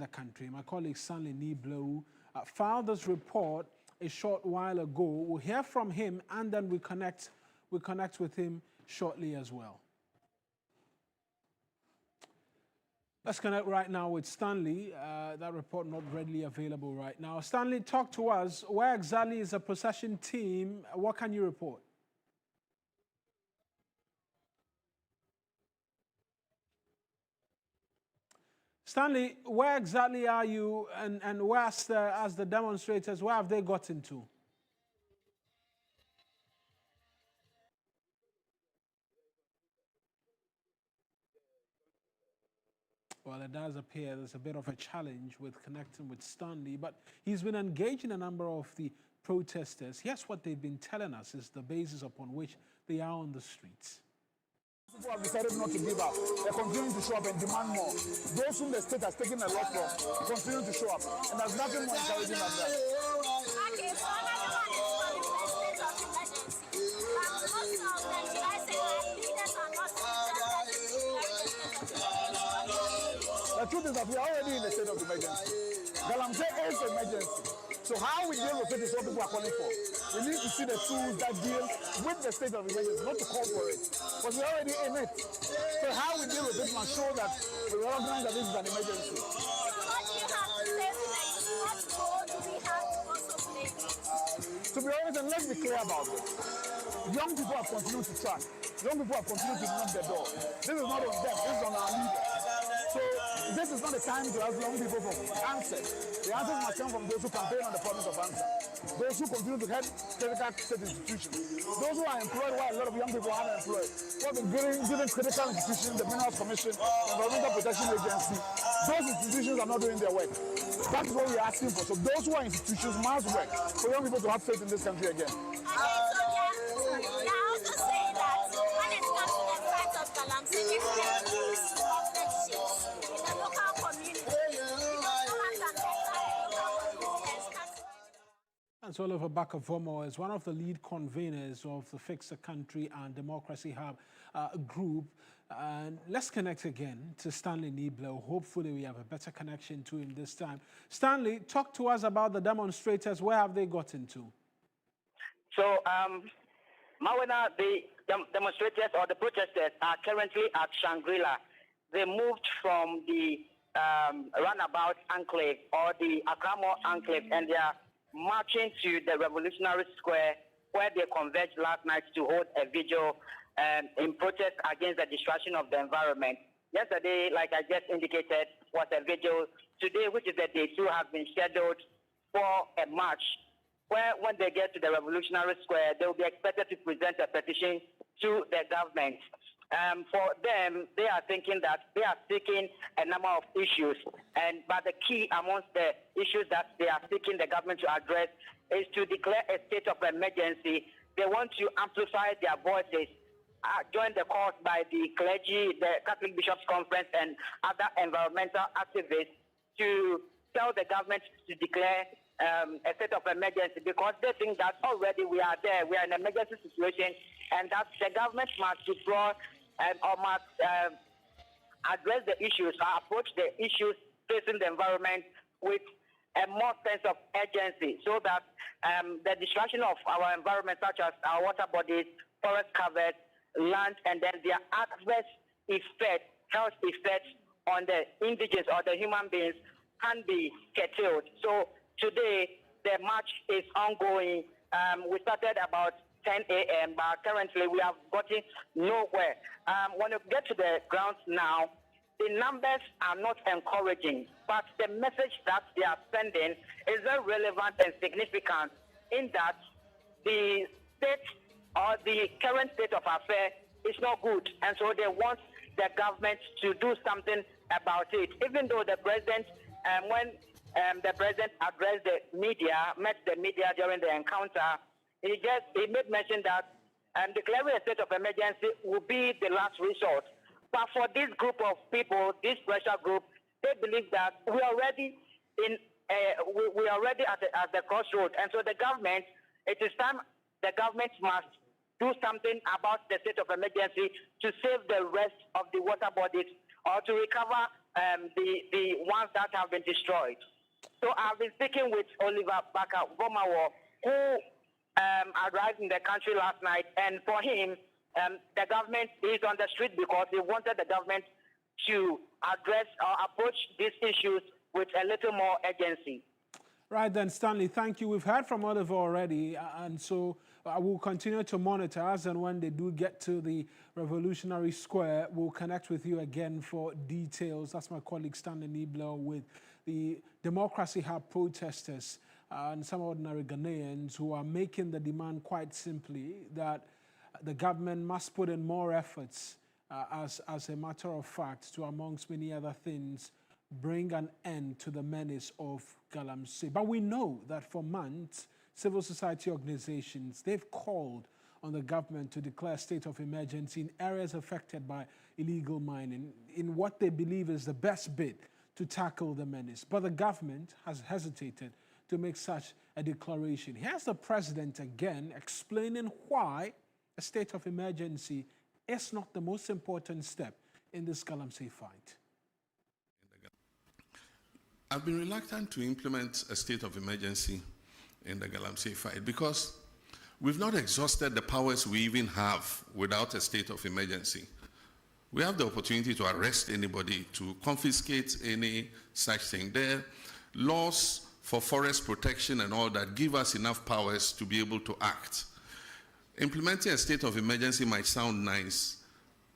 the country. My colleague Stanley Niblo filed this report a short while ago. We'll hear from him and then we connect with him shortly as well. Let's connect right now with Stanley. That report not readily available right now. Stanley, talk to us. Where exactly is the procession team? What can you report? Stanley, where exactly are you and where's as the demonstrators, where have they gotten to? Well, it does appear there's a bit of a challenge with connecting with Stanley, but he's been engaging a number of the protesters. Here's what they've been telling us is the basis upon which they are on the streets. People have decided not to give up. They're continuing to show up and demand more. Those whom the state has taken a lot from continue to show up. And there's nothing more encouraging than that. Okay, so another one is calling for a state of emergency. But most of them, should I say, our leaders are not The truth is that we are already in a state of emergency. Galamsey is an emergency. So how we deal with it is what people are calling for. We need to see the tools that deal with the state of emergency, not to call for it. But we're already in it. So how we deal with it must show that we recognize that this is an emergency. So what do you have to say today? What role do we have to also play? To be honest, and let's be clear about this. Young people have continued to track. Young people have continued to knock the door. This is not on them, this is on our leaders. So this is not the time to ask young people for answers. The answers must come from those who campaign on the promise of answer. Those who continue to head critical state institutions. Those who are employed while a lot of young people are unemployed. Who have been giving critical institutions, the Minerals Commission, the Environmental Protection Agency. Those institutions are not doing their work. That's what we're asking for. So those who are institutions must work for young people to have faith in this country again. Okay, so they're also saying that when it comes to the fight of Galamsey, if there is of the chiefs in the local community, That's Oliver Bakavomo is one of the lead conveners of the Fix the Country and Democracy Hub group. And let's connect again to Stanley Niblo. Hopefully we have a better connection to him this time. Stanley, talk to us about the demonstrators. Where have they gotten to? So, Mawena, the demonstrators or the protesters are currently at Shangri-La. They moved from the Runabout Enclave or the Akramo Enclave, and they are marching to the Revolutionary Square, where they converged last night to hold a vigil in protest against the destruction of the environment. Yesterday, like I just indicated, was a vigil. Today, which is the day 2, has been scheduled for a march, where when they get to the Revolutionary Square, they will be expected to present a petition to the government. For them, they are thinking that they are seeking a number of issues, but the key amongst the issues that they are seeking the government to address is to declare a state of emergency. They want to amplify their voices, join the cause by the clergy, the Catholic Bishops' Conference, and other environmental activists to tell the government to declare a state of emergency, because they think that already we are there, we are in an emergency situation, and that the government must withdraw or must address the issues, or approach the issues facing the environment with a more sense of urgency, so that the destruction of our environment, such as our water bodies, forest covers, land, and then their adverse effects, health effects on the indigenous or the human beings can be curtailed. So today, the march is ongoing. We started about 10 a.m., but currently we have gotten nowhere. When you get to the ground now, the numbers are not encouraging, but the message that they are sending is very relevant and significant, in that the state or the current state of affairs is not good, and so they want the government to do something about it. Even though the president, when the president addressed the media, met the media during the encounter, he made mention that declaring a state of emergency will be the last resort. But for this group of people, this pressure group, they believe that we are already at the crossroads, and so the government, it is time the government must do something about the state of emergency to save the rest of the water bodies, or to recover the ones that have been destroyed. So I've been speaking with Oliver Baka-Vomawo, who arrived in the country last night, and for him, the government is on the street because they wanted the government to address or approach these issues with a little more urgency. Right then, Stanley, thank you. We've heard from Oliver already, and so I will continue to monitor us, and when they do get to the Revolutionary Square, we'll connect with you again for details. That's my colleague Stanley Niebler with the Democracy Hub protesters and some ordinary Ghanaians who are making the demand quite simply that the government must put in more efforts as a matter of fact to, amongst many other things, bring an end to the menace of Galamsey. But we know that for months, civil society organizations, they've called on the government to declare a state of emergency in areas affected by illegal mining in what they believe is the best bid to tackle the menace. But the government has hesitated to make such a declaration. Here's the president again explaining why a state of emergency is not the most important step in this Galamsey fight. I've been reluctant to implement a state of emergency in the Galamsey fight because we've not exhausted the powers we even have without a state of emergency. We have the opportunity to arrest anybody, to confiscate any such thing. There are laws for forest protection and all that give us enough powers to be able to act. Implementing a state of emergency might sound nice,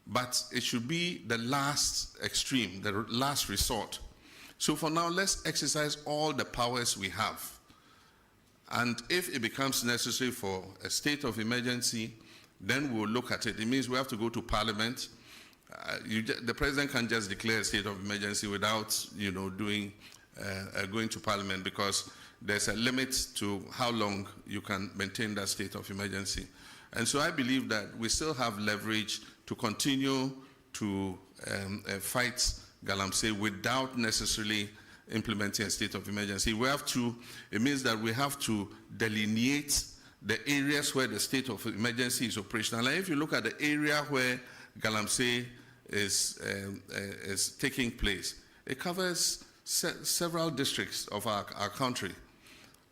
but it should be the last extreme, the last resort. So for now, let's exercise all the powers we have. And if it becomes necessary for a state of emergency, then we'll look at it. It means we have to go to Parliament. The president can't just declare a state of emergency without, going to Parliament, because there's a limit to how long you can maintain that state of emergency. And so I believe that we still have leverage to continue to fight Galamsey without necessarily implementing a state of emergency. It means that we have to delineate the areas where the state of emergency is operational. And if you look at the area where Galamsey is taking place, it covers several districts of our country.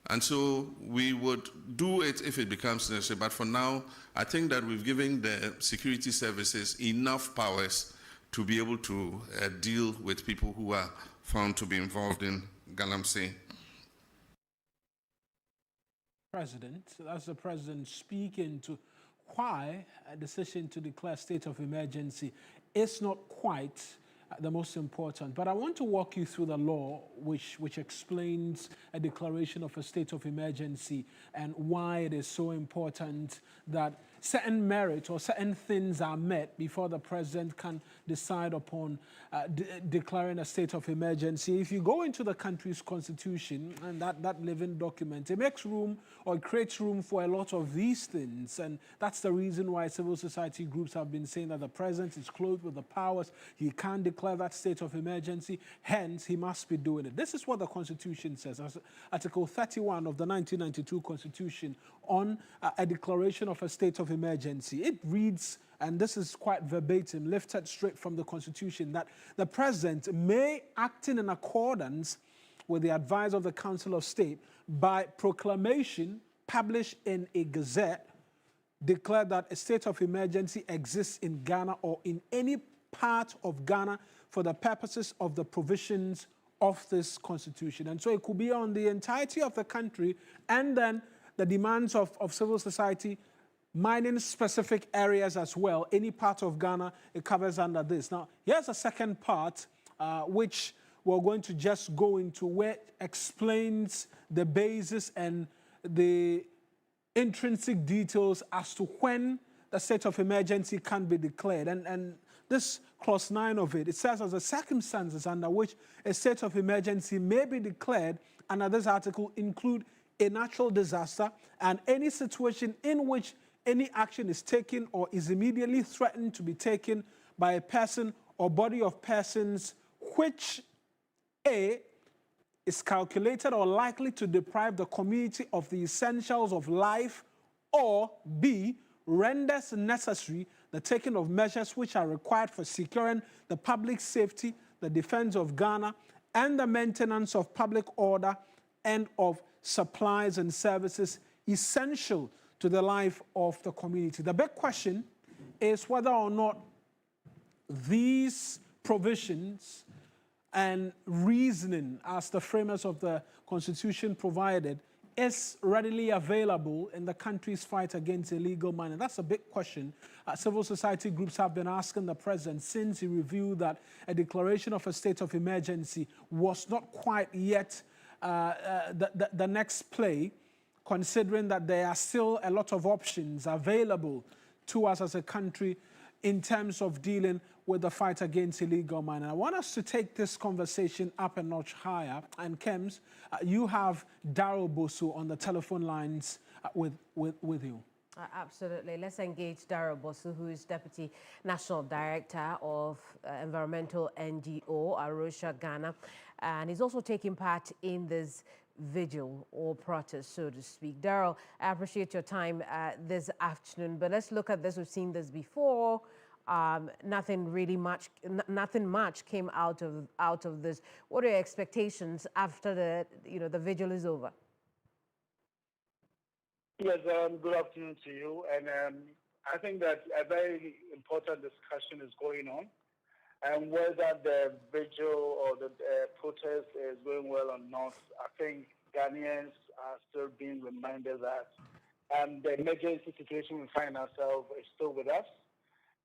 And so we would do it if it becomes necessary. But for now, I think that we've given the security services enough powers to be able to deal with people who are found to be involved in Galamsey. That's the president speaking to why a decision to declare state of emergency is not quite the most important. But I want to walk you through the law which explains a declaration of a state of emergency and why it is so important that certain merit or certain things are met before the president can decide upon declaring a state of emergency. If you go into the country's constitution and that living document, it makes room or it creates room for a lot of these things. And that's the reason why civil society groups have been saying that the president is clothed with the powers. He can't declare that state of emergency. Hence, he must be doing it. This is what the constitution says. Article 31 of the 1992 constitution on a declaration of a state of emergency. It reads, and this is quite verbatim, lifted straight from the Constitution, that the President may, acting in accordance with the advice of the Council of State, by proclamation published in a gazette, declare that a state of emergency exists in Ghana or in any part of Ghana for the purposes of the provisions of this Constitution. And so it could be on the entirety of the country, and then the demands of civil society, mining specific areas as well. Any part of Ghana, it covers under this. Now, here's a second part, which we're going to just go into, where it explains the basis and the intrinsic details as to when the state of emergency can be declared. And this clause 9 of it, it says as the circumstances under which a state of emergency may be declared under this article include a natural disaster and any situation in which any action is taken or is immediately threatened to be taken by a person or body of persons which A, is calculated or likely to deprive the community of the essentials of life, or B, renders necessary the taking of measures which are required for securing the public safety, the the defense of Ghana, and the maintenance of public order and of supplies and services essential to the life of the community. The big question is whether or not these provisions and reasoning, as the framers of the Constitution provided, is readily available in the country's fight against illegal mining. That's a big question. Civil society groups have been asking the president since he revealed that a declaration of a state of emergency was not quite yet the next play, considering that there are still a lot of options available to us as a country in terms of dealing with the fight against illegal mining. I want us to take this conversation up a notch higher. And Kems, you have Daryl Bosu on the telephone lines with you. Absolutely. Let's engage Daryl Bosu, who is Deputy National Director of Environmental NGO, Arusha, Ghana. And he's also taking part in this vigil or protest, so to speak. Daryl, I appreciate your time this afternoon, but let's look at this. We've seen this before. Nothing much came out of this. What are your expectations after the vigil is over? Yes, good afternoon to you. And I think that a very important discussion is going on. And whether the vigil or the protest is going well or not, I think Ghanaians are still being reminded that the emergency situation we find ourselves is still with us,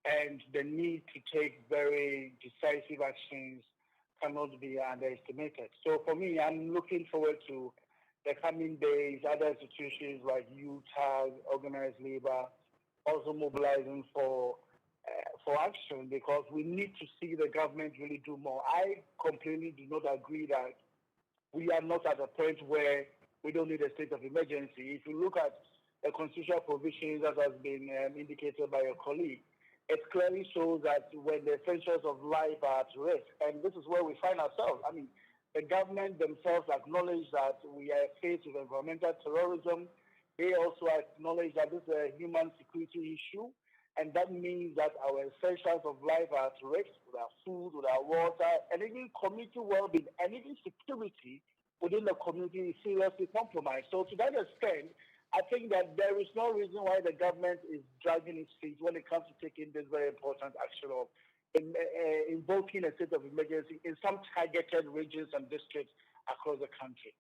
and the need to take very decisive actions cannot be underestimated. So for me, I'm looking forward to the coming days, other institutions like UTAG, organized labor, also mobilizing for action, because we need to see the government really do more. I completely do not agree that we are not at a point where we don't need a state of emergency. If you look at the constitutional provisions that has been indicated by your colleague, it clearly shows that when the essentials of life are at risk, and this is where we find ourselves. I mean, the government themselves acknowledge that we are faced with environmental terrorism. They also acknowledge that this is a human security issue, and that means that our essentials of life are at risk, with our food, with our water, and even community well-being, and even security within the community is seriously compromised. So to that extent, I think that there is no reason why the government is dragging its feet when it comes to taking this very important action of invoking a state of emergency in some targeted regions and districts across the country.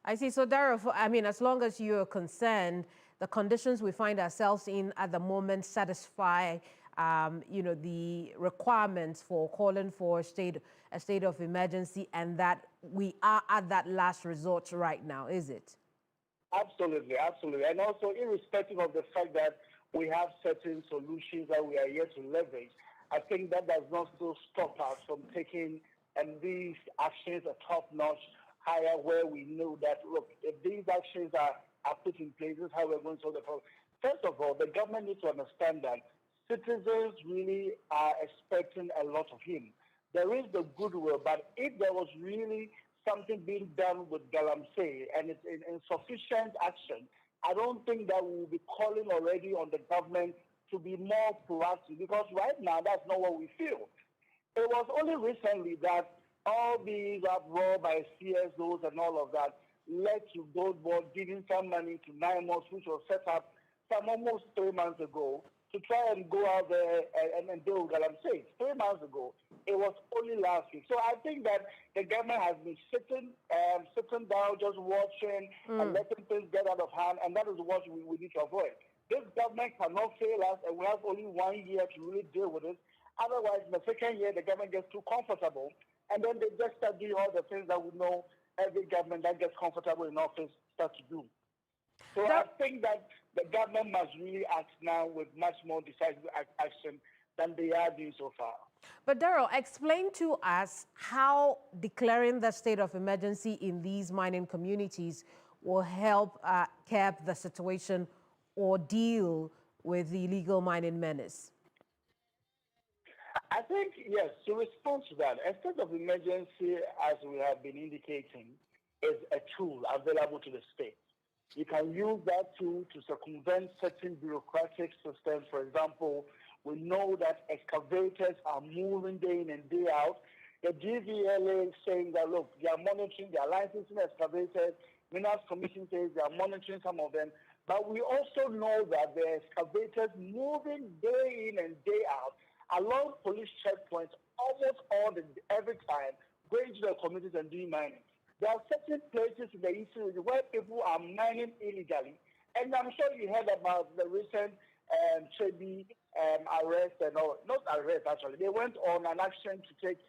I see. So, Daryl, I mean, as long as you're concerned, the conditions we find ourselves in at the moment satisfy, the requirements for calling for a state of emergency, and that we are at that last resort right now, is it? Absolutely, absolutely. And also, irrespective of the fact that we have certain solutions that we are yet to leverage, I think that does not still stop us from taking these actions a top-notch higher, where we know that, look, if these actions are put in place, this is how we're going to solve the problem. First of all, the government needs to understand that citizens really are expecting a lot of him. There is the goodwill, but if there was really something being done with Galamsey and it's in insufficient action, I don't think that we will be calling already on the government to be more proactive, because right now that's not what we feel. It was only recently that all these uproar by CSOs and all of that led to Gold Board giving some money to 9 months, which was set up some almost 3 months ago, to try and go out there and deal with Galamsey. 3 months ago, it was only last week. So I think that the government has been sitting down, just watching and letting things get out of hand, and that is what we need to avoid. This government cannot fail us, and we have only 1 year to really deal with it. Otherwise, in the second year, the government gets too comfortable, and then they just start doing all the things that we know every government that gets comfortable in office starts to do. So I think that the government must really act now with much more decisive action than they are doing so far. But Daryl, explain to us how declaring the state of emergency in these mining communities will help curb the situation or deal with the illegal mining menace. I think, yes, to respond to that, a state of emergency, as we have been indicating, is a tool available to the state. You can use that tool to circumvent certain bureaucratic systems. For example, we know that excavators are moving day in and day out. the DVLA saying that, look, they are monitoring, they are licensing excavators. Minerals Commission says they are monitoring some of them. But we also know that the excavators moving day in and day out along police checkpoints almost every time, going to the communities and doing mining. There are certain places in the eastern region where people are mining illegally. And I'm sure you heard about the recent Chebi arrest and all. Not arrest, actually. They went on an action to take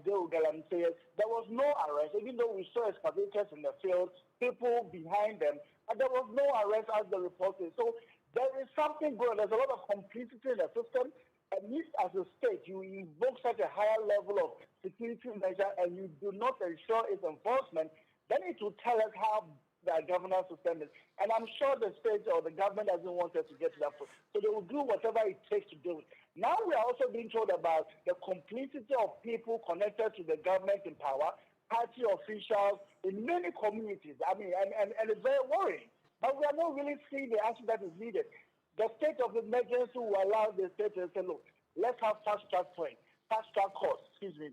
Deo Galamsey. There was no arrest, even though we saw excavators in the field, people behind them, but there was no arrest as the report is. So there is something going on. There's a lot of complicity in the system. And if, as a state, you invoke such a higher level of security measure and you do not ensure its enforcement, then it will tell us how the governance system is. And I'm sure the state or the government doesn't want us to get to that point. So they will do whatever it takes to do it. Now we are also being told about the complicity of people connected to the government in power, party officials in many communities. I mean, and it's very worrying. But we are not really seeing the action that is needed. The state of emergency will allow the state to say, look, let's have fast-track courts, excuse me.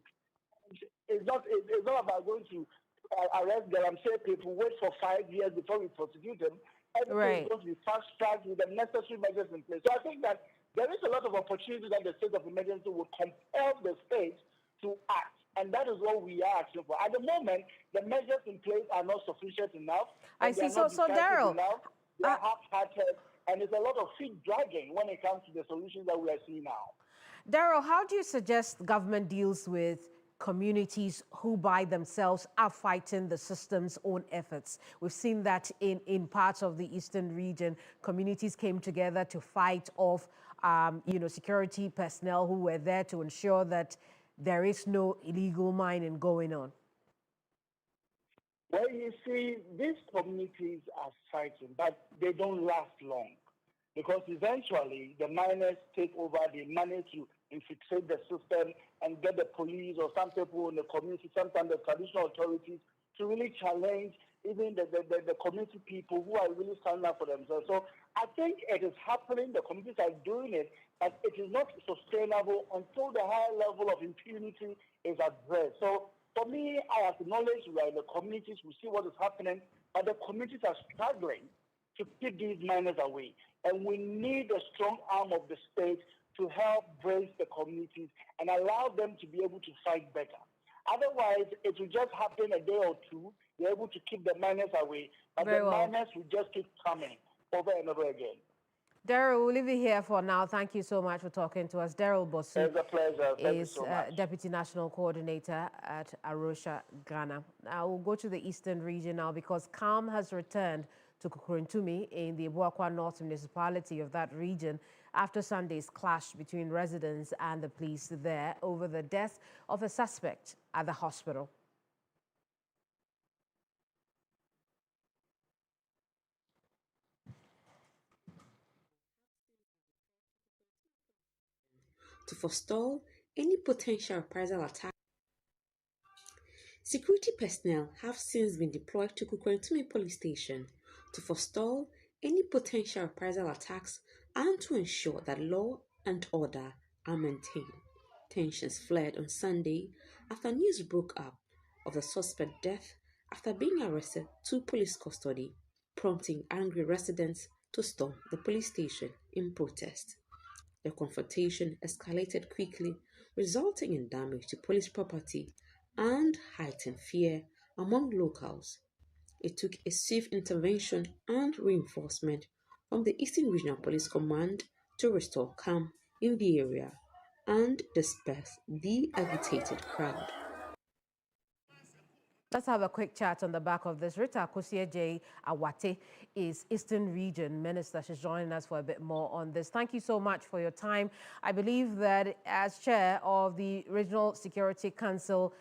It's not about going to arrest Galamsey people, wait for 5 years before we prosecute them. Everything is going to be fast-tracked with the necessary measures in place. So I think that there is a lot of opportunity that the state of emergency will compel the state to act. And that is what we are asking for. At the moment, the measures in place are not sufficient enough. I see. So Daryl, they are half-hearted. And there's a lot of feet dragging when it comes to the solutions that we are seeing now. Daryl, how do you suggest government deals with communities who by themselves are fighting the system's own efforts? We've seen that in parts of the eastern region, communities came together to fight off security personnel who were there to ensure that there is no illegal mining going on. Well, you see, these communities are fighting, but they don't last long. Because eventually the miners take over, they manage to infiltrate the system and get the police or some people in the community, sometimes the traditional authorities, to really challenge even the community people who are really standing up for themselves. So I think it is happening, the communities are doing it, but it is not sustainable until the higher level of impunity is addressed. So for me, I acknowledge we are in the communities, we see what is happening, but the communities are struggling to keep these miners away. And we need a strong arm of the state to help brace the communities and allow them to be able to fight better. Otherwise, it will just happen a day or two. They're able to keep the miners away, but miners will just keep coming over and over again. Daryl, we'll leave you here for now. Thank you so much for talking to us. Daryl Bosu it's a pleasure. Thank you is so much. Deputy National Coordinator at Arusha, Ghana. Now we'll go to the eastern region now because calm has returned to Kukurantumi in the Buakwa North municipality of that region after Sunday's clash between residents and the police there over the death of a suspect at the hospital. To forestall any potential reprisal attack, security personnel have since been deployed to Kukurantumi police station to forestall any potential reprisal attacks and to ensure that law and order are maintained. Tensions flared on Sunday after news broke up of the suspect's death after being arrested to police custody, prompting angry residents to storm the police station in protest. The confrontation escalated quickly, resulting in damage to police property and heightened fear among locals. It took a swift intervention and reinforcement from the Eastern Regional Police Command to restore calm in the area and disperse the agitated crowd. Let's have a quick chat on the back of this. Rita Kosieje Awate is Eastern Region Minister. She's joining us for a bit more on this. Thank you so much for your time. I believe that as chair of the Regional Security Council,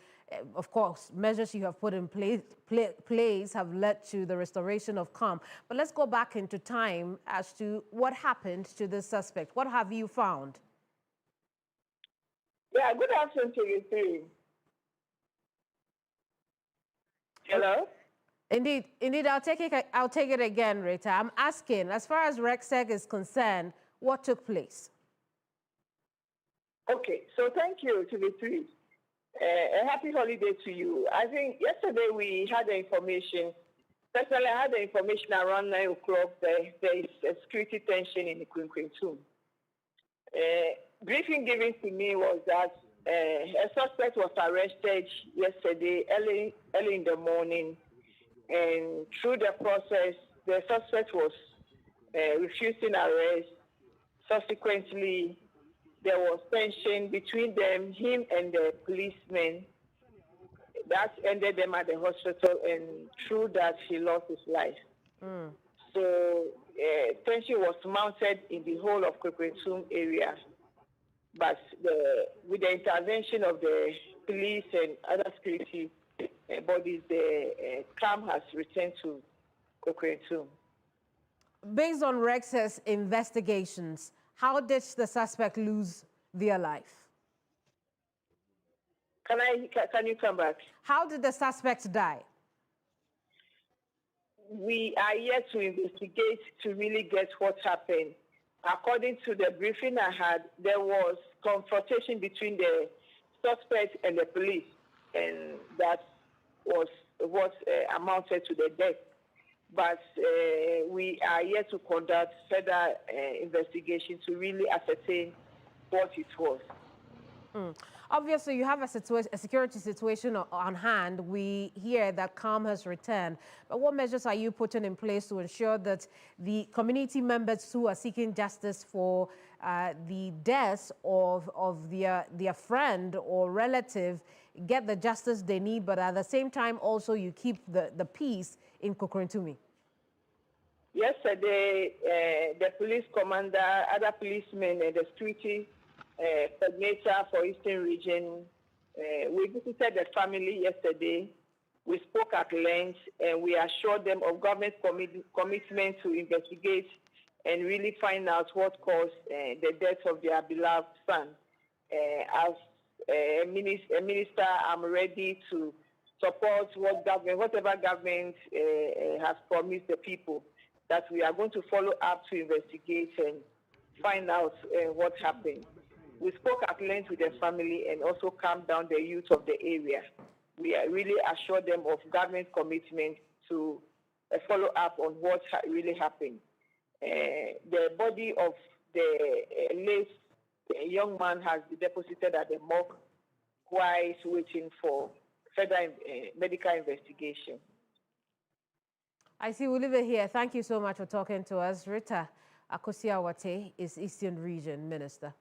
of course, measures you have put in place have led to the restoration of calm. But let's go back into time as to what happened to this suspect. What have you found? Yeah, good afternoon to you too. Hello? Indeed, I'll take it again, Rita. I'm asking, as far as RECSEC is concerned, what took place? Okay, so thank you to the three. A happy holiday to you. I think yesterday we had the information. Personally, I had the information around 9 o'clock that there is a security tension in the Kukurantumi. Briefing given to me was that a suspect was arrested yesterday early in the morning, and through the process, the suspect was refusing arrest. Subsequently, there was tension between them, him and the policeman. That ended them at the hospital, and through that, he lost his life. So tension was mounted in the whole of Kukurantumi area. But with the intervention of the police and other security bodies, the calm has returned to Kukurantumi. Based on Rex's investigations, how did the suspect lose their life? Can you come back? How did the suspect die? We are yet to investigate to really get what happened. According to the briefing I had, there was confrontation between the suspect and the police, and that was what amounted to the death. But we are yet to conduct further investigation to really ascertain what it was. Obviously, you have a security situation on hand. We hear that calm has returned. But what measures are you putting in place to ensure that the community members who are seeking justice for the deaths of their friend or relative get the justice they need, but at the same time also you keep the peace in Kukurantumi? Yesterday, the police commander, other policemen, and the security coordinator for Eastern Region, we visited the family yesterday. We spoke at length, and we assured them of government's commitment to investigate and really find out what caused the death of their beloved son. As a minister, I'm ready to support whatever government has promised the people, that we are going to follow up to investigate and find out what happened. We spoke at length with the family and also calmed down the youth of the area. We really assured them of government commitment to follow up on what really happened. The body of the late young man has been deposited at the morgue while waiting for further medical investigation. I see. We'll leave it here. Thank you so much for talking to us. Rita Akosiawate is Eastern Region Minister.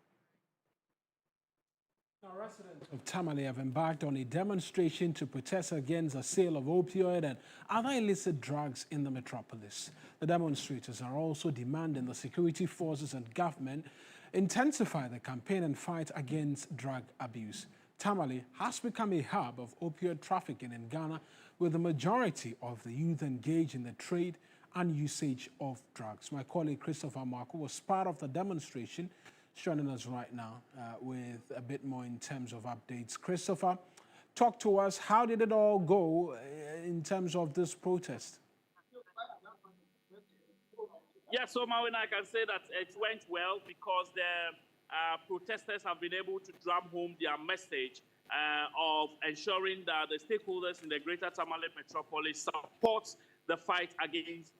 Now, residents of Tamale have embarked on a demonstration to protest against the sale of opioid and other illicit drugs in the metropolis. The demonstrators are also demanding the security forces and government intensify the campaign and fight against drug abuse. Tamale has become a hub of opioid trafficking in Ghana, with the majority of the youth engaged in the trade and usage of drugs. My colleague Christopher Marco was part of the demonstration, joining us right now with a bit more in terms of updates. Christopher, talk to us. How did it all go in terms of this protest? Yeah, so Marwin, I can say that it went well because the protesters have been able to drum home their message of ensuring that the stakeholders in the greater Tamale metropolis support the fight against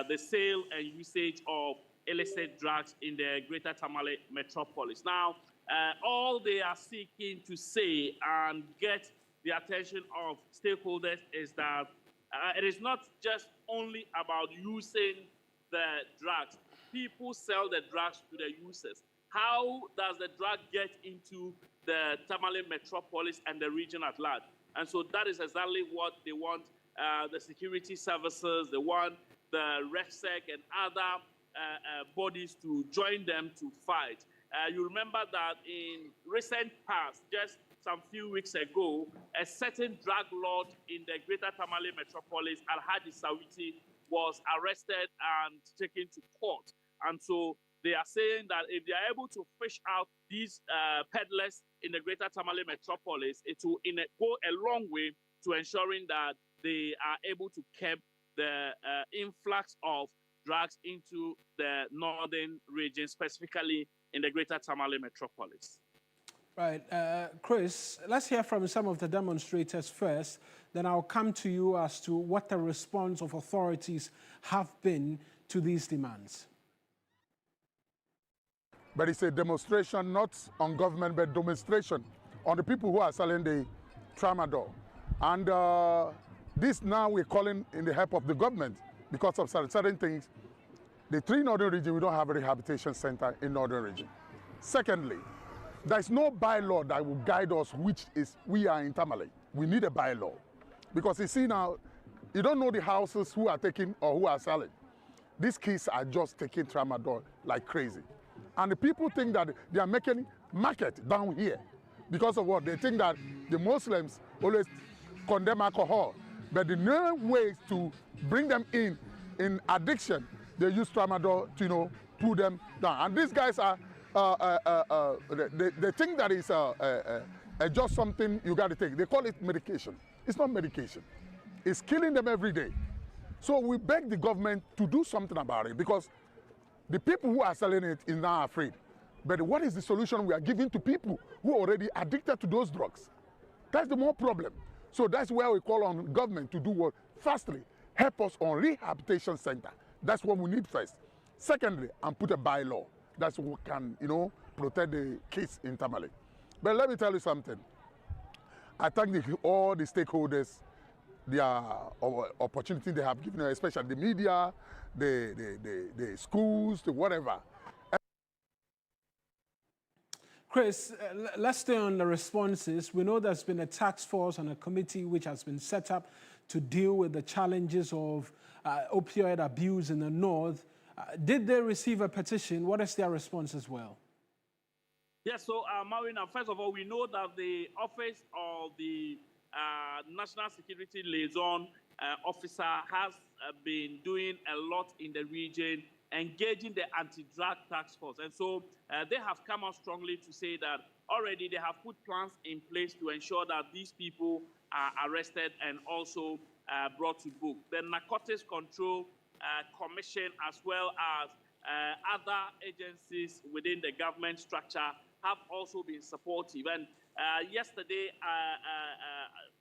the sale and usage of illicit drugs in the greater Tamale metropolis. Now, all they are seeking to say and get the attention of stakeholders is that it is not just only about using the drugs. People sell the drugs to the users. How does the drug get into the Tamale metropolis and the region at large? And so that is exactly what they want the security services, they want the REFSEC and other bodies to join them to fight. You remember that in recent past, just some few weeks ago, a certain drug lord in the greater Tamale metropolis, Alhaji Sawiti, was arrested and taken to court. And so they are saying that if they are able to fish out these peddlers in the greater Tamale metropolis, it will go a long way to ensuring that they are able to curb the influx of drugs into the northern region, specifically in the greater Tamale metropolis. Right. Chris, let's hear from some of the demonstrators first. Then I'll come to you as to what the response of authorities have been to these demands. But it's a demonstration not on government, but demonstration on the people who are selling the tramadol. And this now we're calling in the help of the government because of certain things. The three northern region, we don't have a rehabilitation center in northern region. Secondly, there's no bylaw that will guide us, which is we are in Tamale. We need a bylaw. Because you see now, you don't know the houses who are taking or who are selling. These kids are just taking tramadol like crazy. And the people think that they are making market down here. Because of what? They think that the Muslims always condemn alcohol. But the new ways to bring them in addiction, they use tramadol to, pull them down. And these guys are, they think that it's just something you got to take. They call it medication. It's not medication. It's killing them every day. So we beg the government to do something about it because the people who are selling it is now afraid. But what is the solution we are giving to people who are already addicted to those drugs? That's the more problem. So that's where we call on government to do what? Firstly, help us on rehabilitation center. That's what we need first. Secondly, and put a bylaw. That's what can, protect the kids in Tamale. But let me tell you something. I thank all the stakeholders, their opportunity they have given, especially the media, the schools, the whatever. Chris, let's stay on the responses. We know there's been a task force and a committee which has been set up to deal with the challenges of opioid abuse in the north. Did they receive a petition? What is their response as well? Yes, so Marina, first of all, we know that the office of the National Security Liaison Officer has been doing a lot in the region, engaging the anti-drug task force. And so they have come out strongly to say that already they have put plans in place to ensure that these people are arrested and also brought to book. The Narcotics Control Commission, as well as other agencies within the government structure, have also been supportive. And yesterday,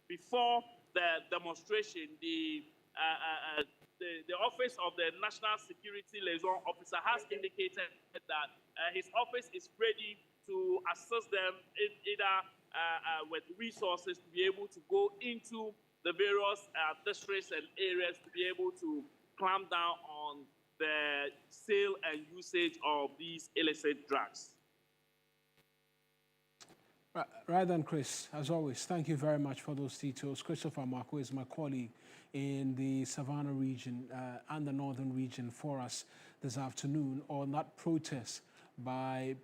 before the demonstration, the office of the National Security Liaison Officer has indicated that his office is ready to assist them either with resources to be able to go into the various districts and areas to be able to clamp down on the sale and usage of these illicit drugs. Right then, Chris, as always, thank you very much for those details. Christopher Marco is my colleague in the Savannah region and the northern region for us this afternoon on that protest by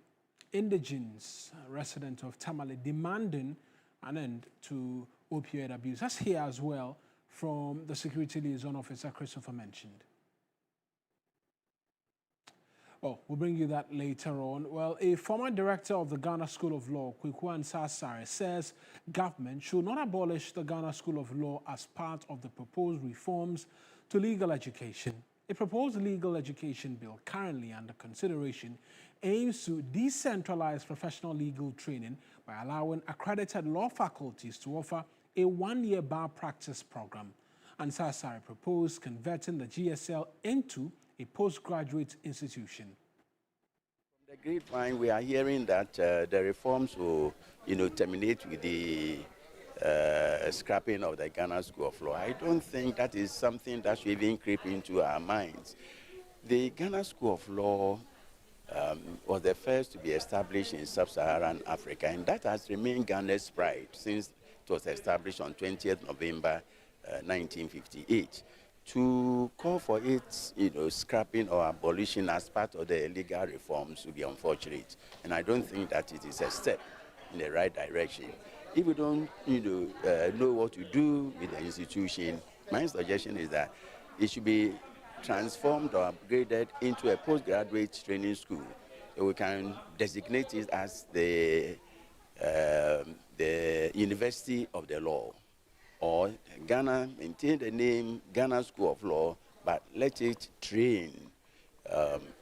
indigenous residents of Tamale demanding an end to opioid abuse. Let's hear as well from the Security Liaison Officer Christopher mentioned. Oh, we'll bring you that later on. Well, a former director of the Ghana School of Law, Kukurantumi, says government should not abolish the Ghana School of Law as part of the proposed reforms to legal education. A proposed legal education bill currently under consideration aims to decentralize professional legal training by allowing accredited law faculties to offer a one-year bar practice program. And Sasari proposed converting the GSL into a postgraduate institution. From the grapevine, we are hearing that the reforms will, terminate with the scrapping of the Ghana School of Law. I don't think that is something that should even creep into our minds. The Ghana School of Law was the first to be established in sub-Saharan Africa, and that has remained Ghana's pride since it was established on 20th November 1958. To call for its scrapping or abolition as part of the legal reforms would be unfortunate. And I don't think that it is a step in the right direction. If we don't know what to do with the institution, my suggestion is that it should be transformed or upgraded into a postgraduate training school. So we can designate it as the University of the Law. Or Ghana maintain the name Ghana School of Law, but let it train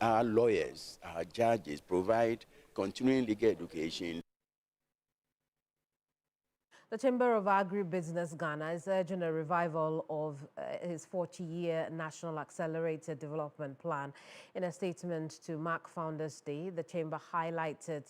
our lawyers, our judges, provide continuing legal education. The Chamber of Agribusiness Ghana is urging a revival of his 40-year National Accelerated Development Plan. In a statement to mark Founders Day, the Chamber highlighted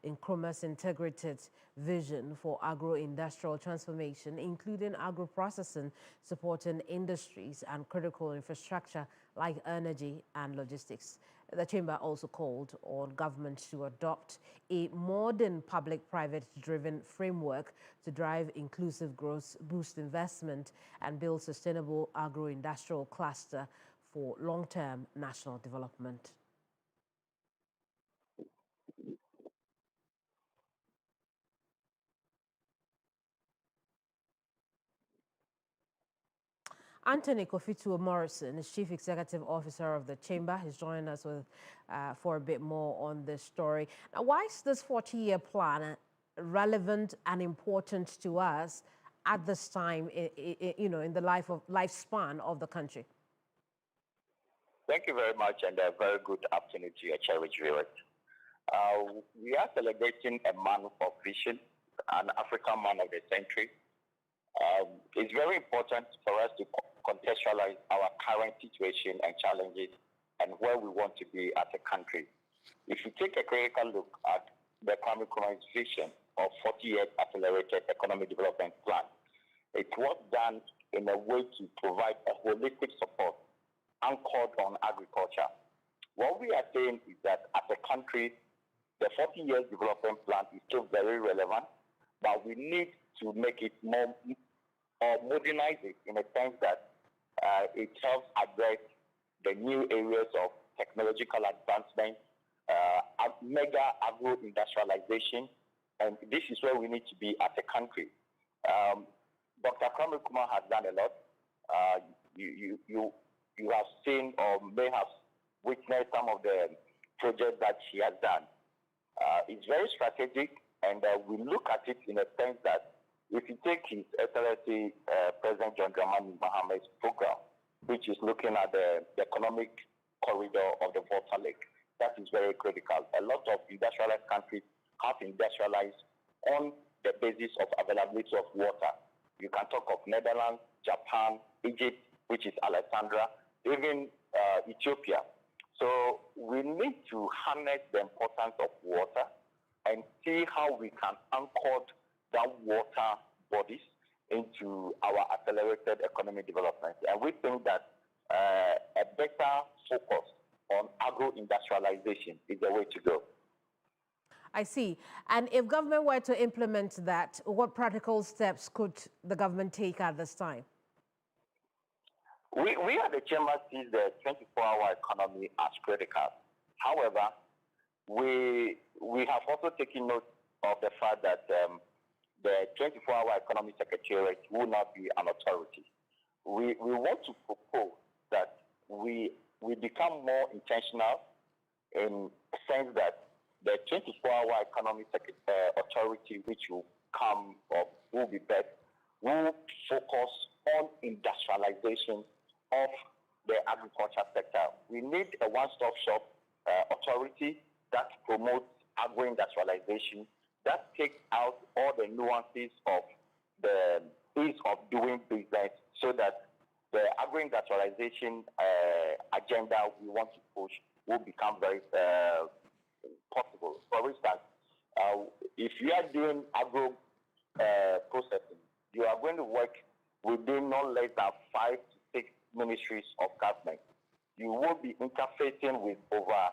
Nkrumah's integrated vision for agro-industrial transformation, including agro-processing, supporting industries and critical infrastructure like energy and logistics. The Chamber also called on government to adopt a modern public-private driven framework to drive inclusive growth, boost investment, and build sustainable agro-industrial cluster for long-term national development. Anthony Kofi Morrison is Chief Executive Officer of the Chamber. He's joining us for a bit more on this story. Now, why is this 40-year plan relevant and important to us at this time, in the lifespan of the country? Thank you very much, and a very good afternoon to your cherished viewers. We are celebrating a man of vision, an African man of the century. It's very important for us to contextualize our current situation and challenges and where we want to be as a country. If you take a critical look at the Kwame Nkrumah's vision of 40-year accelerated economic development plan, it was done in a way to provide a holistic support anchored on agriculture. What we are saying is that as a country, the 40-year development plan is still very relevant, but we need to make it more or modernize it in a sense that it helps address the new areas of technological advancement, mega agro-industrialization, and this is where we need to be as a country. Dr. Kwame Nkrumah has done a lot. You have seen or may have witnessed some of the projects that he has done. It's very strategic, and we look at it in a sense that if you take His Excellency President John Dramani Mahamad's program, which is looking at the economic corridor of the Volta Lake, that is very critical. A lot of industrialized countries have industrialized on the basis of availability of water. You can talk of Netherlands, Japan, Egypt, which is Alexandria, even Ethiopia. So we need to harness the importance of water and see how we can anchor that water bodies into our accelerated economic development. And we think that a better focus on agro-industrialization is the way to go. I see. And if government were to implement that, what practical steps could the government take at this time? We at the Chamber see the 24-hour economy as critical. However, we have also taken note of the fact that the 24-hour economy secretariat will not be an authority. We want to propose that we become more intentional in the sense that the 24-hour economy authority, which will come or will be best, will focus on industrialization of the agriculture sector. We need a one-stop shop authority that promotes agro-industrialization, that takes out all the nuances of the ease of doing business so that the agro-industrialization agenda we want to push will become very possible. For instance, if you are doing agro processing, you are going to work within no less than 5 to 6 ministries of government. You will be interfacing with over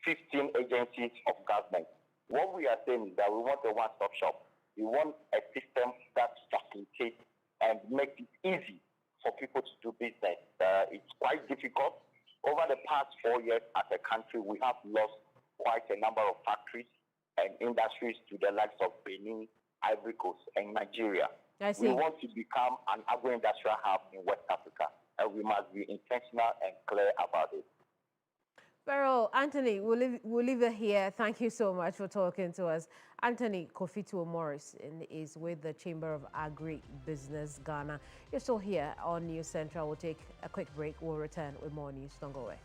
15 agencies of government. What we are saying is that we want a one-stop shop. We want a system that facilitates and makes it easy for people to do business. It's quite difficult. Over the past 4 years as a country, we have lost quite a number of factories and industries to the likes of Benin, Ivory Coast, and Nigeria. I see. We want to become an agro-industrial hub in West Africa, and we must be intentional and clear about it. Well, Anthony, we'll leave it here. Thank you so much for talking to us. Anthony Kofi Morrison is with the Chamber of Agribusiness Ghana. You're still here on News Central. We'll take a quick break. We'll return with more news. Don't go away.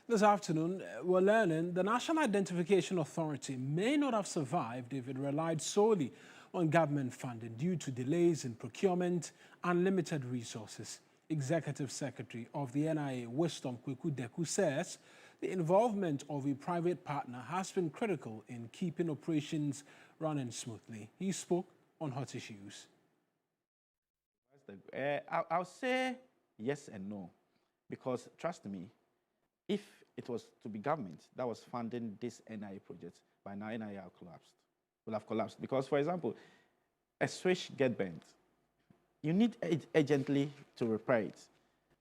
This afternoon, we're learning the National Identification Authority may not have survived if it relied solely on government funding due to delays in procurement and limited resources. Executive Secretary of the NIA, Wisdom Deku, says the involvement of a private partner has been critical in keeping operations running smoothly. He spoke on hot issues. I'll say yes and no, because trust me, if it was to be government that was funding this NIA project, by now NIA will have collapsed. Because, for example, a switch get bent. You need it urgently to repair it.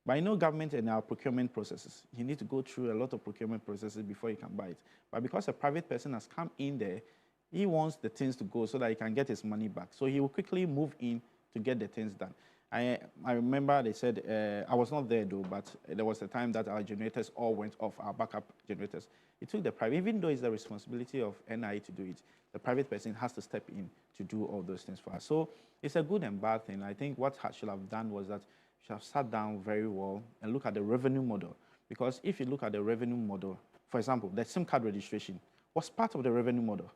But I know government and our procurement processes, you need to go through a lot of procurement processes before you can buy it. But because a private person has come in there, he wants the things to go so that he can get his money back. So he will quickly move in to get the things done. I remember they said, I was not there though, but there was a time that our generators all went off, our backup generators. It took the private, even though it's the responsibility of NIA to do it, the private person has to step in to do all those things for us. So it's a good and bad thing. I think what should have done was that should have sat down very well and look at the revenue model. Because if you look at the revenue model, for example, the SIM card registration was part of the revenue model.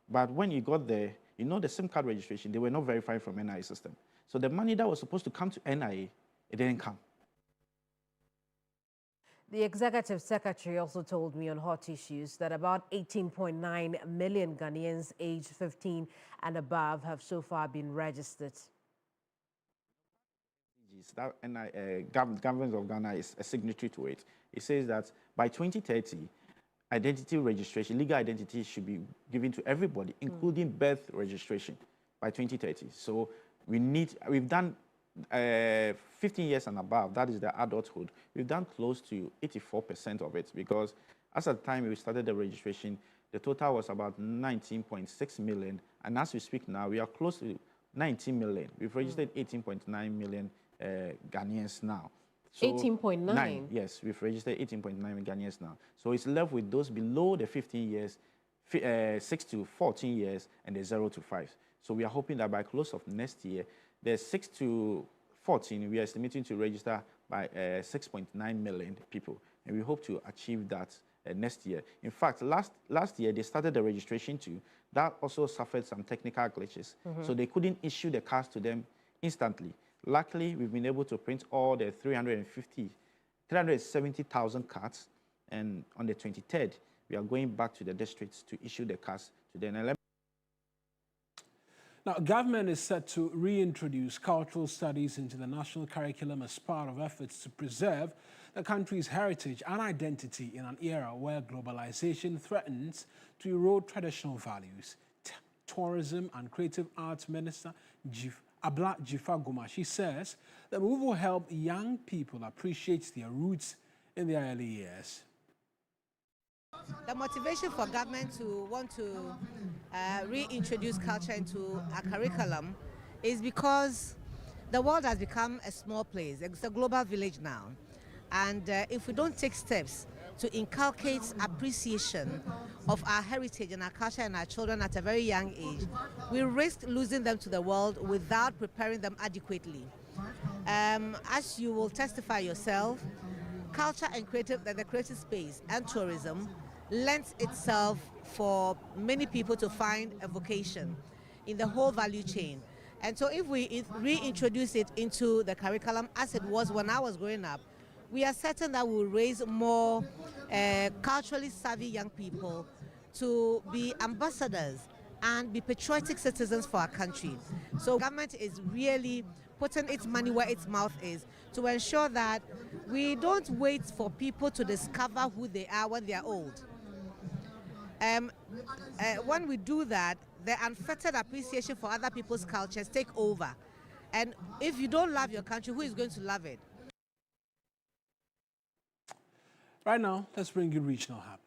But when you got there, you know the SIM card registration, they were not verified from NIA system. So the money that was supposed to come to NIA, it didn't come. The Executive Secretary also told me on hot issues that about 18.9 million Ghanaians aged 15 and above have so far been registered. That government of Ghana is a signatory to it. It says that by 2030, identity registration, legal identity should be given to everybody, including birth registration by 2030. So we've done 15 years and above, that is the adulthood. We've done close to 84% of it, because as at the time we started the registration, the total was about 19.6 million. And as we speak now, we are close to 19 million. We've registered 18.9 million Ghanaians now. So 18.9? Yes, we've registered 18.9 million Ghanaians now. So it's left with those below the 15 years, 6 to 14 years, and the 0 to 5. So we are hoping that by close of next year, the 6 to 14, we are estimating to register by 6.9 million people. And we hope to achieve that next year. In fact, last year, they started the registration too. That also suffered some technical glitches. So they couldn't issue the cards to them instantly. Luckily, we've been able to print all the 370,000 cards. And on the 23rd, we are going back to the districts to issue the cards to them. Now, government is set to reintroduce cultural studies into the national curriculum as part of efforts to preserve the country's heritage and identity in an era where globalization threatens to erode traditional values. Tourism and Creative Arts Minister Abla Jifaguma, she says the move will help young people appreciate their roots in their early years. The motivation for government to want to reintroduce culture into our curriculum is because the world has become a small place. It's a global village now. And if we don't take steps to inculcate appreciation of our heritage and our culture and our children at a very young age, we risk losing them to the world without preparing them adequately. As you will testify yourself, culture and the creative space and tourism lends itself for many people to find a vocation in the whole value chain. And so if we reintroduce it into the curriculum as it was when I was growing up, we are certain that we'll raise more culturally savvy young people to be ambassadors and be patriotic citizens for our country. So government is really putting its money where its mouth is to ensure that we don't wait for people to discover who they are when they are old. When we do that, the unfettered appreciation for other people's cultures take over. And if you don't love your country, who is going to love it? Right now, let's bring you Regional Hub.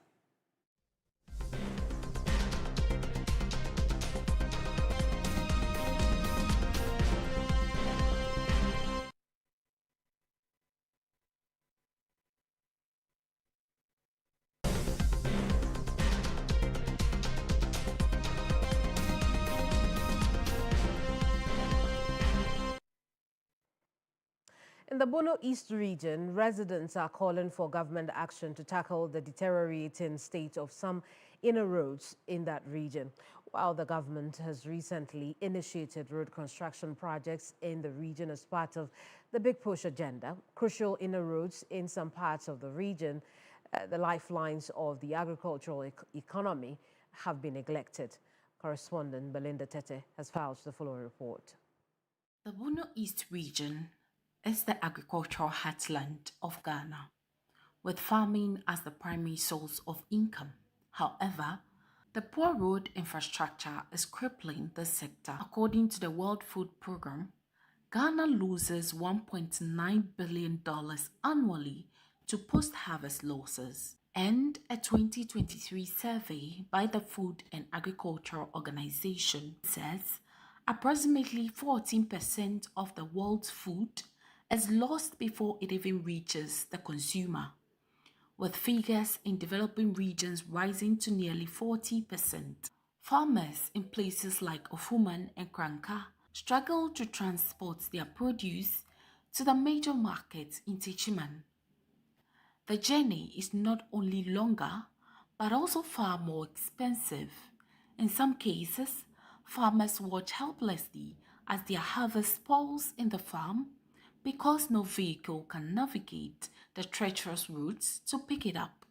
In the Bono East region, residents are calling for government action to tackle the deteriorating state of some inner roads in that region. While the government has recently initiated road construction projects in the region as part of the Big Push agenda, crucial inner roads in some parts of the region, the lifelines of the agricultural economy, have been neglected. Correspondent Belinda Tete has filed the following report. The Bono East region is the agricultural heartland of Ghana, with farming as the primary source of income. However, the poor road infrastructure is crippling this sector. According to the World Food Programme, Ghana loses $1.9 billion annually to post-harvest losses. And a 2023 survey by the Food and Agriculture Organization says approximately 14% of the world's food is lost before it even reaches the consumer, with figures in developing regions rising to nearly 40%. Farmers in places like Ofuman and Kranka struggle to transport their produce to the major markets in Techiman. The journey is not only longer, but also far more expensive. In some cases, farmers watch helplessly as their harvest spoils in the farm because no vehicle can navigate the treacherous routes to pick it up.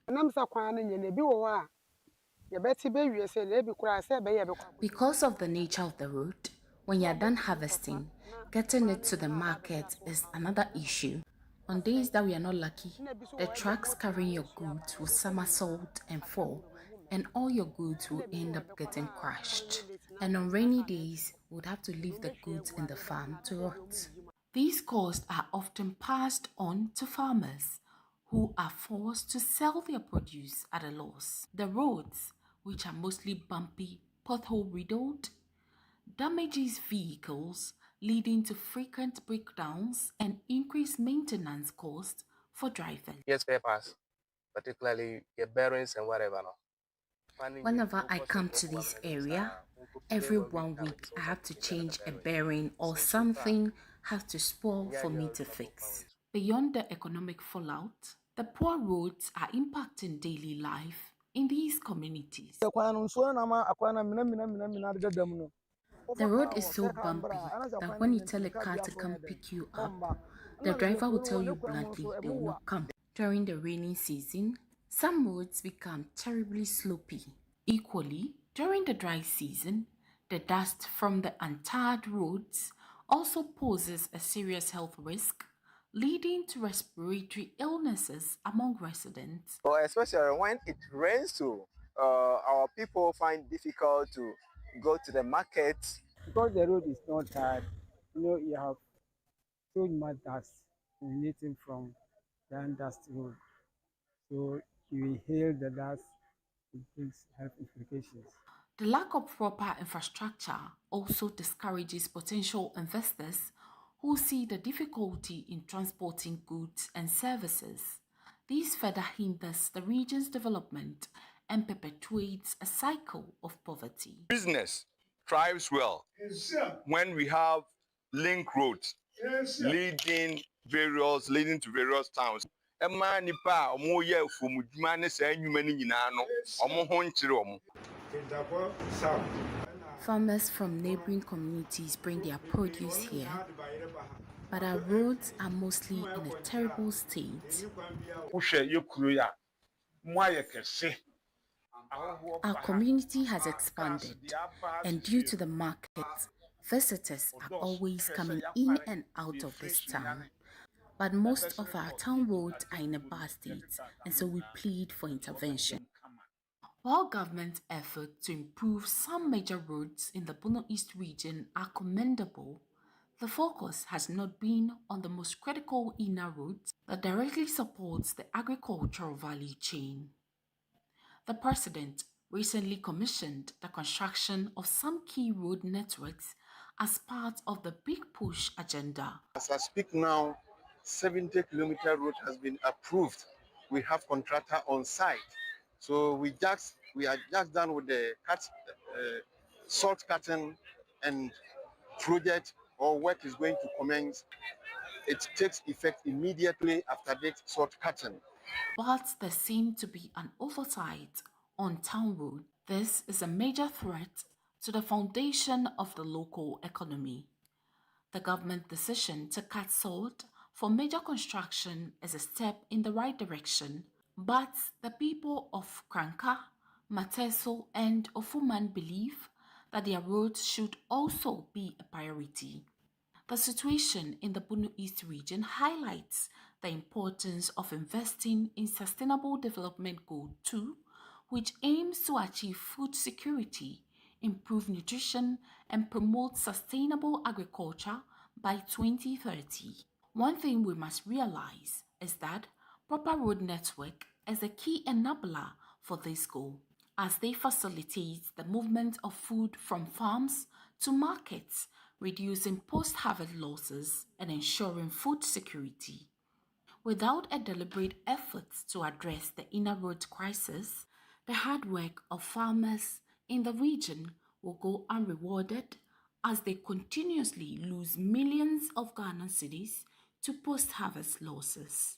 Because of the nature of the route, when you're done harvesting, getting it to the market is another issue. On days that we are not lucky, the trucks carrying your goods will somersault and fall, and all your goods will end up getting crushed. And on rainy days, we would have to leave the goods in the farm to rot. These costs are often passed on to farmers, who are forced to sell their produce at a loss. The roads, which are mostly bumpy, pothole-riddled, damages vehicles, leading to frequent breakdowns and increased maintenance costs for drivers. Yes, papers, particularly your bearings and whatever. Whenever I come to this area, every 1 week I have to change a bearing or something has to spoil for me to fix. Beyond the economic fallout, the poor roads are impacting daily life in these communities. The road is so bumpy that when you tell a car to come pick you up, the driver will tell you bluntly they will not come. During the rainy season, some roads become terribly slopey. Equally, during the dry season, the dust from the untarred roads also poses a serious health risk, leading to respiratory illnesses among residents. Well, especially when it rains, so our people find it difficult to go to the market. Because the road is not hard, you have so much dust emanating from the dust road. So you inhale the dust, it brings health implications. The lack of proper infrastructure also discourages potential investors who see the difficulty in transporting goods and services. This further hinders the region's development and perpetuates a cycle of poverty. Business thrives well when we have link roads leading to various towns. Farmers from neighboring communities bring their produce here, but our roads are mostly in a terrible state. Our community has expanded, and due to the market, visitors are always coming in and out of this town. But most of our town roads are in a bad state, and so we plead for intervention. While government efforts to improve some major roads in the Bono East region are commendable, the focus has not been on the most critical inner roads that directly supports the agricultural value chain. The president recently commissioned the construction of some key road networks as part of the Big Push agenda. As I speak now, 70-kilometer road has been approved. We have contractor on site. So we are just done with the salt cutting, and project or work is going to commence it takes effect immediately after this salt cutting. But there seemed to be an oversight on Town Road. This is a major threat to the foundation of the local economy. The government decision to cut salt for major construction is a step in the right direction, but the people of Kranka, Mateso, and Ofuman believe that their roads should also be a priority. The situation in the Bunu East region highlights the importance of investing in Sustainable Development Goal 2, which aims to achieve food security, improve nutrition, and promote sustainable agriculture by 2030. One thing we must realize is that proper road network is a key enabler for this goal, as they facilitate the movement of food from farms to markets, reducing post-harvest losses and ensuring food security. Without a deliberate effort to address the inner road crisis, the hard work of farmers in the region will go unrewarded as they continuously lose millions of Ghana cedis to post-harvest losses.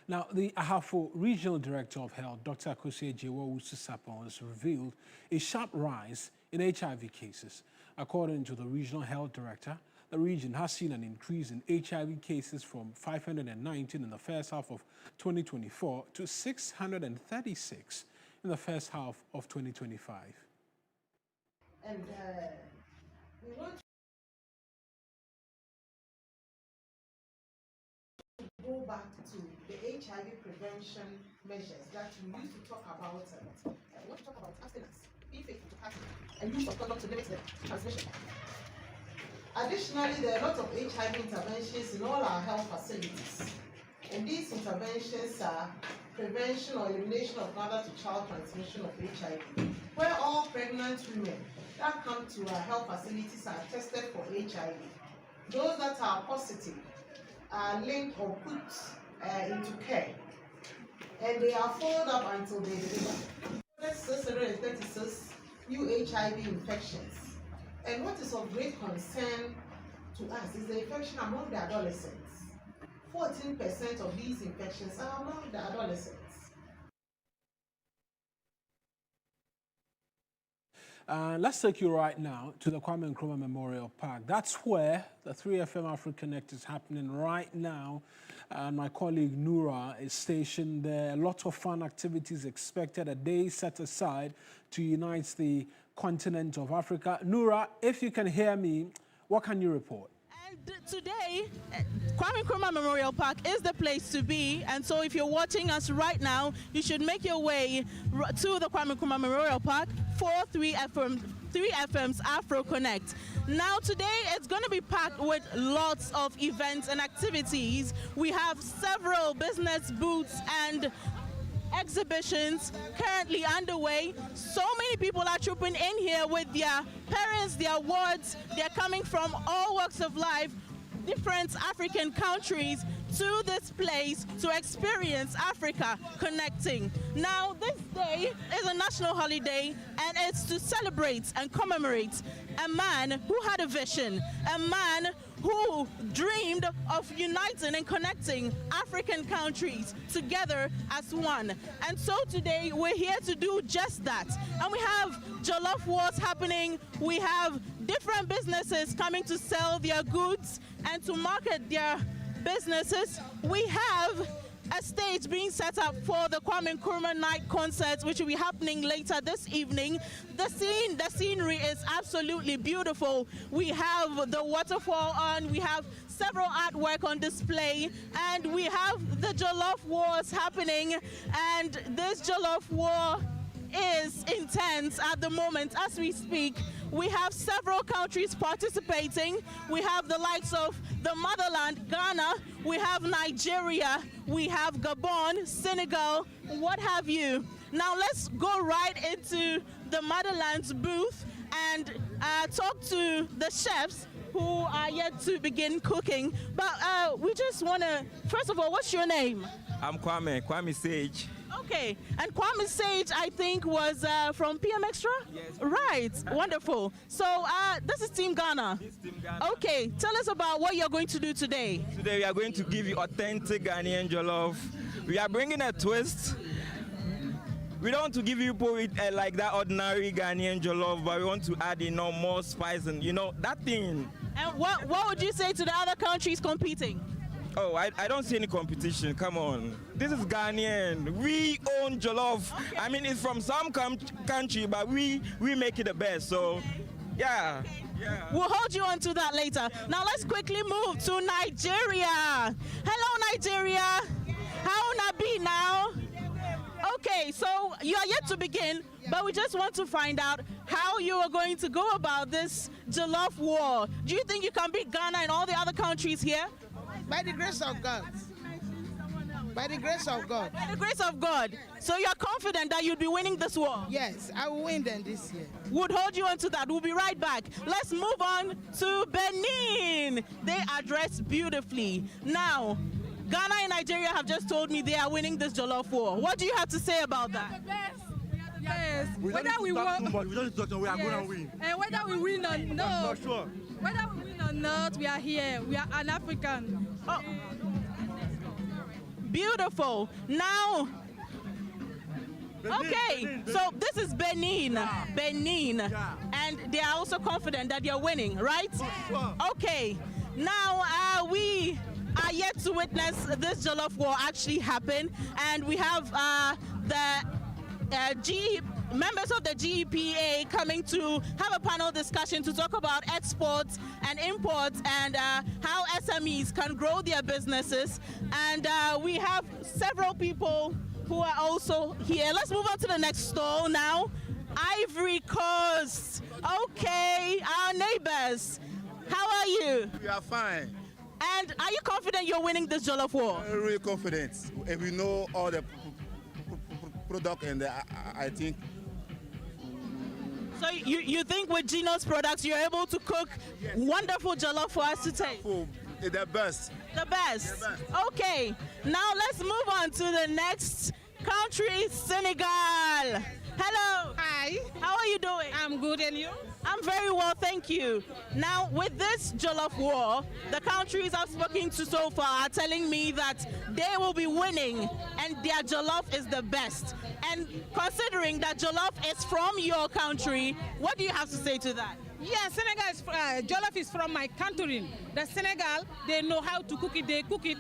Now, the Ahafo Regional Director of Health, Dr. Akosua Jewo-Usisapon, has revealed a sharp rise in HIV cases. According to the Regional Health Director, the region has seen an increase in HIV cases from 519 in the first half of 2024 to 636 in the first half of 2025. And we want to go back to the HIV prevention measures that we used to talk about. We want to talk about abstinence, be faithful to passion, and use of condom to limit the transmission. Additionally, there are a lot of HIV interventions in all our health facilities. And these interventions are prevention or elimination of mother-to-child transmission of HIV, where all pregnant women that come to our health facilities are tested for HIV. Those that are positive are linked or put into care, and they are followed up until they deliver. That's 636 new HIV infections. And what is of great concern to us is the infection among the adolescents. 14% of these infections are among the adolescents. Let's take you right now to the Kwame Nkrumah Memorial Park. That's where the 3FM Afro Connect is happening right now. And my colleague Noura is stationed there. A lot of fun activities expected, a day set aside to unite the continent of Africa. Noura, if you can hear me, what can you report? Today, Kwame Nkrumah Memorial Park is the place to be, and so if you're watching us right now, you should make your way to the Kwame Nkrumah Memorial Park for 3FM's Afro Connect. Now today it's going to be packed with lots of events and activities. We have several business booths and exhibitions currently underway. So many people are trooping in here with their parents, their wards. They're coming from all walks of life, different African countries, to this place to experience Africa connecting. Now, this day is a national holiday, and it's to celebrate and commemorate a man who had a vision, a man who dreamed of uniting and connecting African countries together as one. And so today we're here to do just that. And we have jollof wars happening. We have different businesses coming to sell their goods and to market their businesses. We have a stage being set up for the Kwame Nkrumah Night Concert, which will be happening later this evening. The scenery is absolutely beautiful. We have the waterfall on, we have several artwork on display, and we have the jollof wars happening, and this jollof war is intense at the moment as we speak. We have several countries participating. We have the likes of the motherland, Ghana. We have Nigeria. We have Gabon, Senegal, what have you. Now let's go right into the motherland's booth and talk to the chefs who are yet to begin cooking. But we just want to, first of all, what's your name? I'm Kwame Sage. Okay, and Kwame Sage, I think, was from PM Extra? Yes. Right, wonderful. So this is Team Ghana. This is Team Ghana. Okay, tell us about what you're going to do today. Today we are going to give you authentic Ghanaian jollof. We are bringing a twist. We don't want to give you people with, like that ordinary Ghanaian jollof, but we want to add, more spice and, that thing. And what would you say to the other countries competing? Oh, I don't see any competition. Come on. This is Ghanaian. We own jollof. Okay. I mean, it's from some country, but we make it the best. So, yeah. Yeah. We'll hold you on to that later. Now, let's quickly move to Nigeria. Hello, Nigeria. How Nabi now? Okay, so you are yet to begin, but we just want to find out how you are going to go about this jollof war. Do you think you can beat Ghana and all the other countries here? By the grace of God. By the grace of God. By the grace of God. So you're confident that you'll be winning this war? Yes, I will win them this year. Would hold you on to that. We'll be right back. Let's move on to Benin. They are dressed beautifully. Now, Ghana and Nigeria have just told me they are winning this jollof war. What do you have to say about that? Yes. Whether we win, we don't talk, we are going to win. And whether we win or not, for sure. Whether we win or not, we are here. We are an African. Oh. Beautiful. Now, okay, so this is Benin. Yeah. Benin. Yeah. And they are also confident that you're winning, right? Sure. Okay. Now, we are yet to witness this jollof war actually happen, and we have members of the GEPA coming to have a panel discussion to talk about exports and imports and how SMEs can grow their businesses. And we have several people who are also here. Let's move on to the next stall now. Ivory Coast. Okay, our neighbors. How are you? We are fine. And are you confident you're winning this jollof war? Very confident. And we know all the product, and I think. So you think with Gino's products you're able to cook wonderful jollof for us to taste? The best. The best. Okay. Now let's move on to the next country, Senegal. Hello. Hi. How are you doing? I'm good, and you? I'm very well, thank you. Now, with this jollof war, the countries I've spoken to so far are telling me that they will be winning and their jollof is the best. And considering that jollof is from your country, what do you have to say to that? Yeah, Senegal is, jollof is from my country. The Senegal, they know how to cook it, they cook it.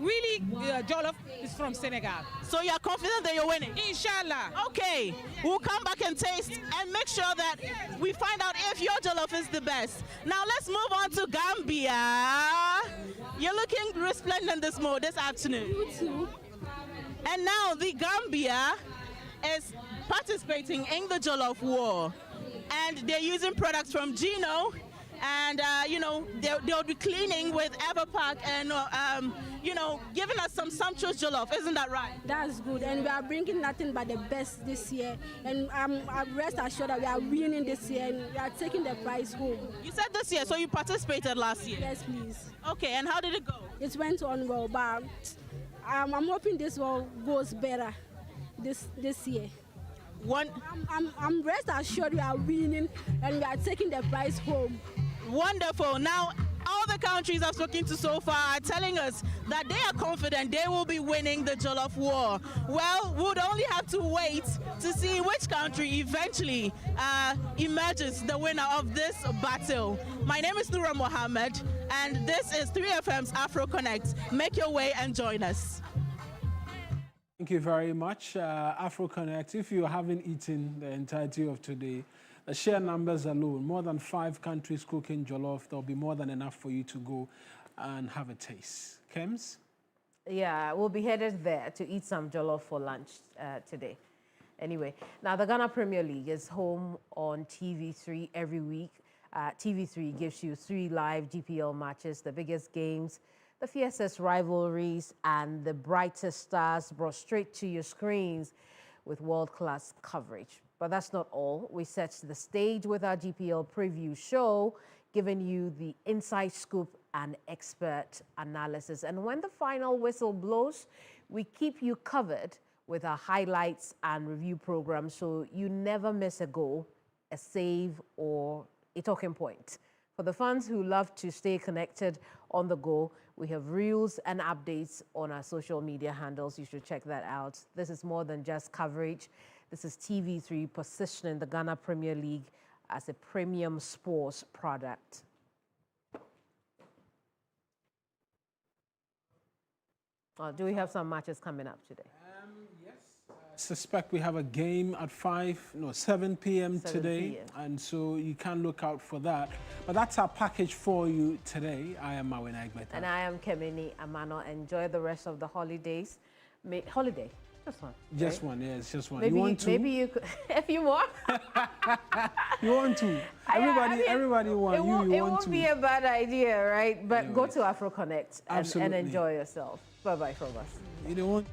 Really, jollof is from Senegal. So you're confident that you're winning? Inshallah. Okay, we'll come back and taste and make sure that we find out if your jollof is the best. Now let's move on to Gambia. You're looking resplendent this afternoon. You too. And now the Gambia is participating in the jollof war. And they're using products from Gino. And, they'll be cleaning with Everpack and, giving us some sumptuous jollof. Isn't that right? That's good. And we are bringing nothing but the best this year. And I'm rest assured that we are winning this year and we are taking the prize home. You said this year, so you participated last year? Yes, please. Okay, and how did it go? It went on well, but I'm hoping this one goes better this year. I'm rest assured we are winning and we are taking the prize home. Wonderful. Now, all the countries I've spoken to so far are telling us that they are confident they will be winning the jollof war. Well, we would only have to wait to see which country eventually emerges the winner of this battle. My name is Nura Mohammed, and this is 3FM's Afro Connect. Make your way and join us. Thank you very much. Afro Connect, if you haven't eaten the entirety of today, the sheer numbers alone, more than 5 countries cooking jollof, there'll be more than enough for you to go and have a taste. Kems? Yeah, we'll be headed there to eat some jollof for lunch today. Anyway, now the Ghana Premier League is home on TV3 every week. TV3 gives you 3 live GPL matches, the biggest games, the fiercest rivalries, and the brightest stars brought straight to your screens with world-class coverage. But that's not all. We set the stage with our GPL preview show. giving you the inside scoop and expert analysis. And when the final whistle blows, we keep you covered with our highlights and review program, so you never miss a goal, a save, or a talking point. For the fans who love to stay connected on the go, we have reels and updates on our social media handles. You should check that out. This is more than just coverage. This is TV3 positioning the Ghana Premier League as a premium sports product. Do we have some matches coming up today? Yes. Suspect we have a game at 7 p.m. today, and so you can look out for that. But that's our package for you today. I am Mawin Aigbeta. And I am Kemini Amano. Enjoy the rest of the holidays. Holiday? Just one. Just one, yes, just one. Maybe, you want two? Maybe you could, a few more. You want to? Everybody want. You want to? It won't be a bad idea, right? But Anyways. Go to Afro Connect and Absolutely. enjoy yourself. Bye-bye from us. You don't want...